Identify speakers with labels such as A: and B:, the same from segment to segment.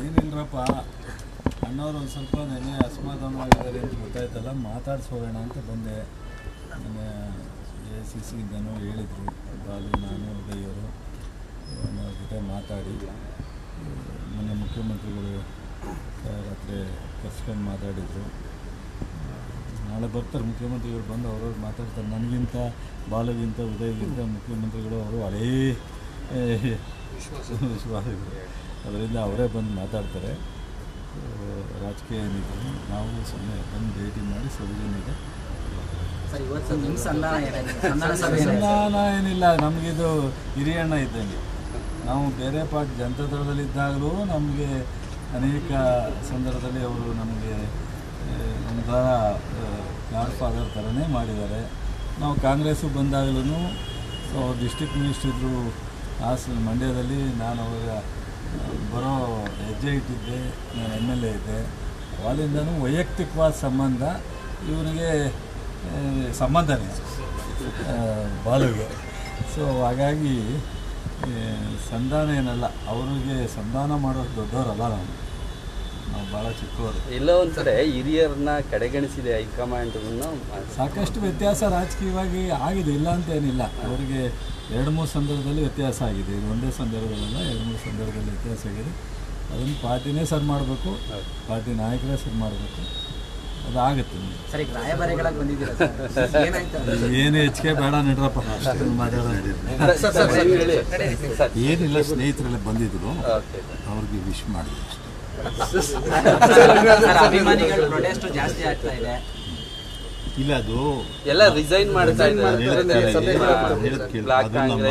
A: ಏನಿಲ್ಲರಪ್ಪ, ಅಣ್ಣವರು ಒಂದು ಸ್ವಲ್ಪ ನೆನೆ ಅಸಮಾಧಾನವಾಗಿದ್ದಾರೆ ಅಂತ ಗೊತ್ತಾಯ್ತಲ್ಲ, ಮಾತಾಡಿಸೋಣ ಅಂತ ಬಂದೆ. ನನ್ನ ACC ಇಂದನೂ ಹೇಳಿದರು, ಬಾಲು, ನಾನು, ಉದಯವರು ಅವ್ರ ಜೊತೆ ಮಾತಾಡಿ ಮೊನ್ನೆ ಮುಖ್ಯಮಂತ್ರಿಗಳು ರಾತ್ರಿ ಕರ್ಸ್ಕೊಂಡು ಮಾತಾಡಿದರು. ನಾಳೆ ಬರ್ತಾರೆ ಮುಖ್ಯಮಂತ್ರಿಗಳು, ಬಂದು ಅವ್ರವ್ರು ಮಾತಾಡ್ತಾರೆ. ನನಗಿಂತ, ಬಾಲುಗಿಂತ, ಉದಯಗಿಂತ ಮುಖ್ಯಮಂತ್ರಿಗಳು ಅವರು ಹಳೇ ವಿಶ್ವಾಸಿಗಳು, ಅದರಿಂದ ಅವರೇ ಬಂದು ಮಾತಾಡ್ತಾರೆ. ರಾಜಕೀಯ ಏನಿದೆ, ನಾವು ಸುಮ್ಮನೆ ಬಂದು ಭೇಟಿ ಮಾಡಿ ಸೌಜನ್ಯತೆ. ಸಂಧಾನ ಏನಿಲ್ಲ, ನಮಗಿದು ಹಿರಿಯಣ್ಣ ಇದ್ದಂಗೆ. ನಾವು ಬೇರೆ ಪಾರ್ಟಿ ಜನತಾದಳದಲ್ಲಿದ್ದಾಗಲೂ ನಮಗೆ ಅನೇಕ ಸಂದರ್ಭದಲ್ಲಿ ಅವರು ನಮಗೆ ಒಂಥರ ಗಾಡ್ ಫಾದರ್ ಥರನೇ ಮಾಡಿದ್ದಾರೆ. ನಾವು ಕಾಂಗ್ರೆಸ್ಸು ಬಂದಾಗಲೂ ಸೊ ಡಿಸ್ಟ್ರಿಕ್ಟ್ ಮಿನಿಸ್ಟರ್ ಇದ್ದರು ಮಂಡ್ಯದಲ್ಲಿ, ನಾನು ಅವಾಗ ಬರೋ ಹೆಜ್ಜೆ ಇಟ್ಟಿದ್ದೆ, ನಾನು MLA ಇದ್ದೆ. ಅವಾಗಿಂದನೂ ವೈಯಕ್ತಿಕವಾದ ಸಂಬಂಧ ಇವನಿಗೆ ಸಂಬಂಧನೇ ಬಾಲುಗೆ. ಸೊ ಹಾಗಾಗಿ ಸಂಧಾನ ಏನಲ್ಲ, ಅವ್ರಿಗೆ ಸಂಧಾನ ಮಾಡೋದು ದೊಡ್ಡವರಲ್ಲ, ನಾವು ಭಾಳ ಚಿಕ್ಕವರು.
B: ಎಲ್ಲ ಒಂದು ಕಡೆ ಹಿರಿಯರನ್ನ ಕಡೆಗಣಿಸಿದೆ ಹೈಕಮಾಂಡ್.
A: ಸಾಕಷ್ಟು ವ್ಯತ್ಯಾಸ ರಾಜಕೀಯವಾಗಿ ಆಗಿದೆ, ಇಲ್ಲ ಅಂತ ಏನಿಲ್ಲ. ಅವರಿಗೆ 2-3 ಸಂದರ್ಭದಲ್ಲಿ ವ್ಯತ್ಯಾಸ ಆಗಿದೆ, ಇದು ಒಂದೇ ಸಂದರ್ಭದಲ್ಲ, 2-3 ಸಂದರ್ಭದಲ್ಲಿ ವ್ಯತ್ಯಾಸ ಆಗಿದೆ. ಅದನ್ನು ಪಾರ್ಟಿನೇ ಸರಿ ಮಾಡಬೇಕು, ಪಾರ್ಟಿ ನಾಯಕರೇ ಸರಿ ಮಾಡಬೇಕು, ಅದಾಗುತ್ತೆ. ಏನು ಹೆಚ್ಚಿಗೆ ಬೇಡ ನಡ್ರಪ್ಪ,
C: ಏನಿಲ್ಲ, ಸ್ನೇಹಿತರೆಲ್ಲ ಬಂದಿದ್ರು, ಅವ್ರಿಗೆ ವಿಶ್ ಮಾಡಿದ್ರು ಅಷ್ಟೇ. ಇಲ್ಲ, ಅದು
B: ಎಲ್ಲ ರಿಸೈನ್ ಮಾಡ್ತಾ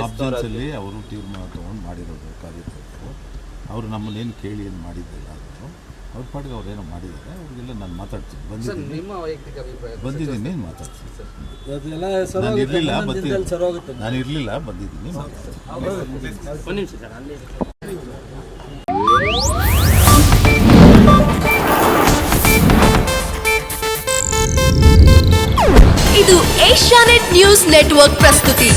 C: ಆಬ್ಸೆನ್ಸಲ್ಲಿ ಅವರು ತೀರ್ಮಾನ ತೊಗೊಂಡು ಮಾಡಿರೋದು ಕಾರ್ಯಕರ್ತರು. ಅವರು ನಮ್ಮನ್ನೇನು ಕೇಳಿ ಏನು ಮಾಡಿದ್ದಿಲ್ಲ, ಅವರು ಅವ್ರ ಪಾಟಿಗೆ ಅವ್ರೇನೋ ಮಾಡಿದ್ದಾರೆ. ಅವ್ರಿಗೆಲ್ಲ ನಾನು ಮಾತಾಡ್ತೀನಿ, ಬಂದಿದ್ದೀನಿ, ಮಾತಾಡ್ತೀನಿ. ನಾನು ಇರಲಿಲ್ಲ, ಬಂದಿದ್ದೀನಿ,
D: ಇದು ಏಷ್ಯಾನೆಟ್ ನ್ಯೂಸ್ ನೆಟ್ವರ್ಕ್ ಪ್ರಸ್ತುತಿ.